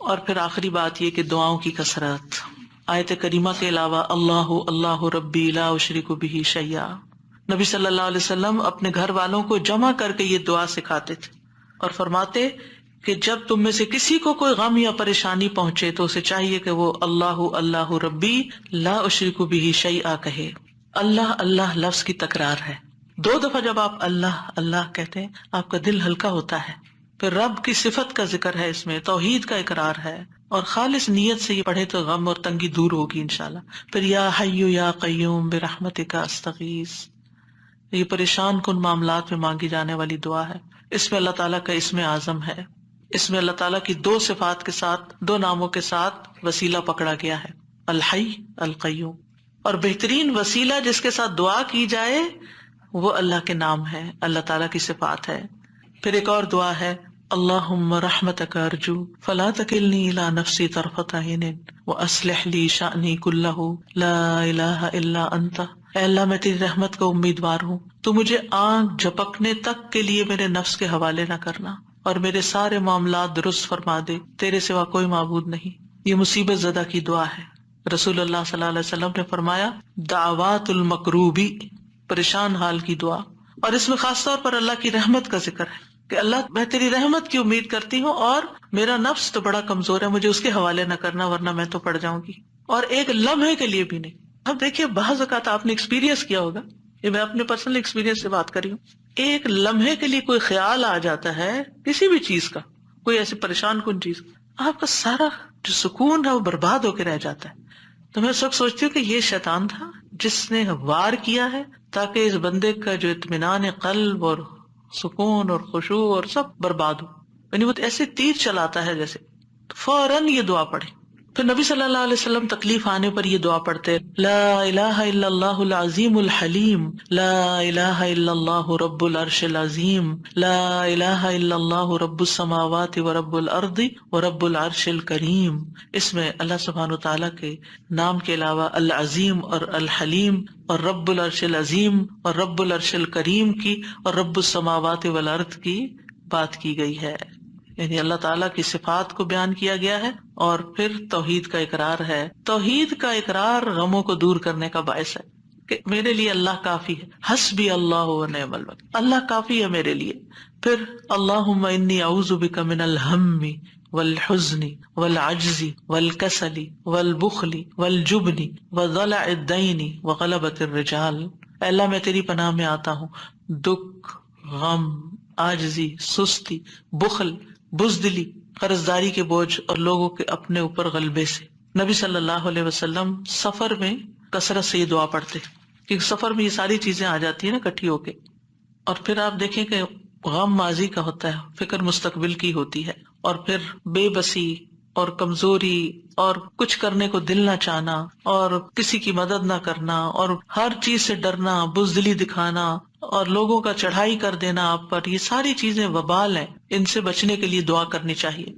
اور پھر آخری بات یہ کہ دعاؤں کی کثرت. آیت کریمہ کے علاوہ اللہ اللہ ربی لا اشرک بہ شیئا، نبی صلی اللہ علیہ وسلم اپنے گھر والوں کو جمع کر کے یہ دعا سکھاتے تھے اور فرماتے کہ جب تم میں سے کسی کو کوئی غم یا پریشانی پہنچے تو اسے چاہیے کہ وہ اللہ اللہ ربی لا اشرک بہ شیئا کہے. اللہ اللہ لفظ کی تکرار ہے. 2 دفعہ جب آپ اللہ اللہ کہتے ہیں آپ کا دل ہلکا ہوتا ہے. پھر رب کی صفت کا ذکر ہے، اس میں توحید کا اقرار ہے، اور خالص نیت سے یہ پڑھے تو غم اور تنگی دور ہوگی انشاءاللہ. پھر یا حی یا قیوم برحمتک استغیث، یہ پریشان کن معاملات میں مانگی جانے والی دعا ہے. اس میں اللہ تعالیٰ کا اسم اعظم ہے، اس میں اللہ تعالیٰ کی 2 صفات کے ساتھ 2 ناموں کے ساتھ وسیلہ پکڑا گیا ہے، الحی القیوم. اور بہترین وسیلہ جس کے ساتھ دعا کی جائے وہ اللہ کے نام ہے، اللہ تعالیٰ کی صفات ہے. پھر ایک اور دعا ہے اللہم رحمتک ارجو فلا تکلنی الی نفسی طرفۃ عین واصلح لی شأنی کلہ لا الہ الا انت. اے اللہ میں تیری رحمت کا امیدوار ہوں، تو مجھے آنکھ جھپکنے تک کے لیے میرے نفس کے حوالے نہ کرنا اور میرے سارے معاملات درست فرما دے، تیرے سوا کوئی معبود نہیں. یہ مصیبت زدہ کی دعا ہے. رسول اللہ صلی اللہ علیہ وسلم نے فرمایا دعوات المکروبی، پریشان حال کی دعا. اور اس میں خاص طور پر اللہ کی رحمت کا ذکر ہے کہ اللہ میں تیری رحمت کی امید کرتی ہوں اور میرا نفس تو بڑا کمزور ہے، مجھے اس کے حوالے نہ کرنا ورنہ میں تو پڑ جاؤں گی، اور ایک لمحے کے لیے بھی نہیں. اب دیکھیے بعض اوقات آپ نے ایکسپیرینس کیا ہوگا، یہ میں اپنے پرسنل ایکسپیرینس سے بات کر رہی ہوں، ایک لمحے کے لیے کوئی خیال آ جاتا ہے کسی بھی چیز کا، کوئی ایسی پریشان کن چیز، آپ کا سارا جو سکون ہے وہ برباد ہو کے رہ جاتا ہے. تو میں اس وقت سوچتی ہوں کہ یہ شیطان تھا جس نے وار کیا ہے تاکہ اس بندے کا جو اطمینان قلب اور سکون اور خشوع اور سب برباد ہو. یعنی وہ ایسے تیر چلاتا ہے جیسے. فوراً یہ دعا پڑھے. پھر نبی صلی اللہ علیہ وسلم تکلیف آنے پر یہ دعا پڑھتے لا الہ الا اللہ العظیم الحلیم لا الہ الا اللہ رب العرش العظیم لا الہ الا اللہ رب السماوات ورب الارض ورب العرش الکریم. اس میں اللہ سبحانہ وتعالیٰ کے نام کے علاوہ العظیم اور الحلیم اور رب العرش العظیم اور رب العرش الکریم کی اور رب السماوات والارض کی بات کی گئی ہے. یعنی اللہ تعالیٰ کی صفات کو بیان کیا گیا ہے اور پھر توحید کا اقرار ہے. توحید کا اقرار غموں کو دور کرنے کا باعث ہے کہ میرے لیے اللہ کافی ہے، حسبی اللہ و نعم الوکیل، اللہ کافی ہے میرے لیے. پھر اللہم انی اعوذ بک من الہم والحزن والعجز والکسل والبخل والجبن وضلع الدین وغلبۃ الرجال. اے اللہ میں تیری پناہ میں آتا ہوں دکھ، غم، عاجزی، سستی، بخل، بزدلی، قرضداری کے بوجھ اور لوگوں کے اپنے اوپر غلبے سے. نبی صلی اللہ علیہ وسلم سفر میں کثرت سے یہ دعا پڑھتے کیونکہ سفر میں یہ ساری چیزیں آ جاتی ہیں نا اکٹھی ہو کے. اور پھر آپ دیکھیں کہ غم ماضی کا ہوتا ہے، فکر مستقبل کی ہوتی ہے، اور پھر بے بسی اور کمزوری اور کچھ کرنے کو دل نہ چاہنا اور کسی کی مدد نہ کرنا اور ہر چیز سے ڈرنا، بزدلی دکھانا اور لوگوں کا چڑھائی کر دینا آپ پر، یہ ساری چیزیں وبال ہیں. ان سے بچنے کے لیے دعا کرنی چاہیے.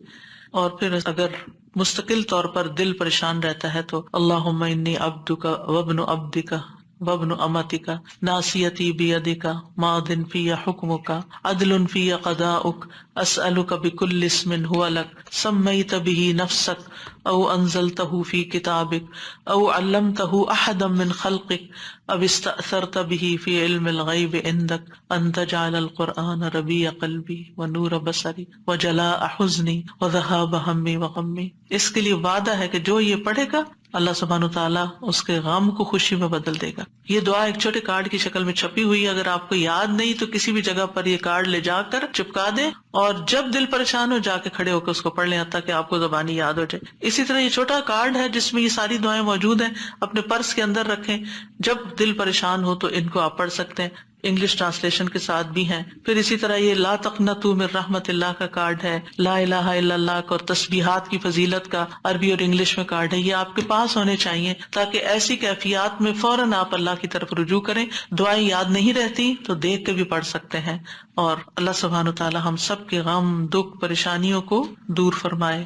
اور پھر اگر مستقل طور پر دل پریشان رہتا ہے تو اللہم انی عبدک وابن عبدک وابن امتک ناصیتی بیدک ماض فی حکمک عدل فی قضاؤک اسألک بکل اسم هو لک سمیت بہ نفسک او انزلتہ فی کتابک او علمتہ احدا من خلقک او استأثرت بہ فی علم الغیب عندک ان تجعل القرآن ربیع قلبی ونور بصری وجلاء حزنی وذہاب ہمی وغمی. اس کے لیے وعدہ ہے کہ جو یہ پڑھے گا اللہ سبحانہ تعالیٰ اس کے غم کو خوشی میں بدل دے گا. یہ دعا ایک چھوٹے کارڈ کی شکل میں چھپی ہوئی ہے، اگر آپ کو یاد نہیں تو کسی بھی جگہ پر یہ کارڈ لے جا کر چپکا دیں اور جب دل پریشان ہو جا کے کھڑے ہو کے اس کو پڑھ لیں تاکہ آپ کو زبانی یاد ہو جائے. اسی طرح یہ چھوٹا کارڈ ہے جس میں یہ ساری دعائیں موجود ہیں، اپنے پرس کے اندر رکھیں، جب دل پریشان ہو تو ان کو آپ پڑھ سکتے ہیں، انگلش ٹرانسلیشن کے ساتھ بھی ہیں. پھر اسی طرح یہ لا تقنطوا من رحمت اللہ کا کارڈ ہے، لا الہ الا اللہ کا اور تسبیحات کی فضیلت کا عربی اور انگلش میں کارڈ ہے. یہ آپ کے پاس ہونے چاہیے تاکہ ایسی کیفیات میں فوراً آپ اللہ کی طرف رجوع کریں. دعائیں یاد نہیں رہتی تو دیکھ کے بھی پڑھ سکتے ہیں. اور اللہ سبحانہ تعالی ہم سب کے غم، دکھ، پریشانیوں کو دور فرمائے.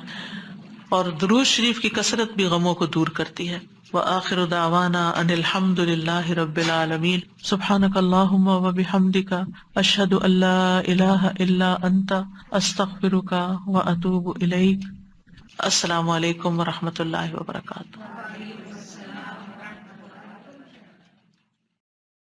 اور درود شریف کی کثرت بھی غموں کو دور کرتی ہے. وآخر دعوانا ان الحمد للہ رب العالمین. سبحانک اللہم وبحمدک اشہد ان لا الہ الا انت استغفرک واتوب الیک. السلام علیکم ورحمۃ اللہ وبرکاتہ.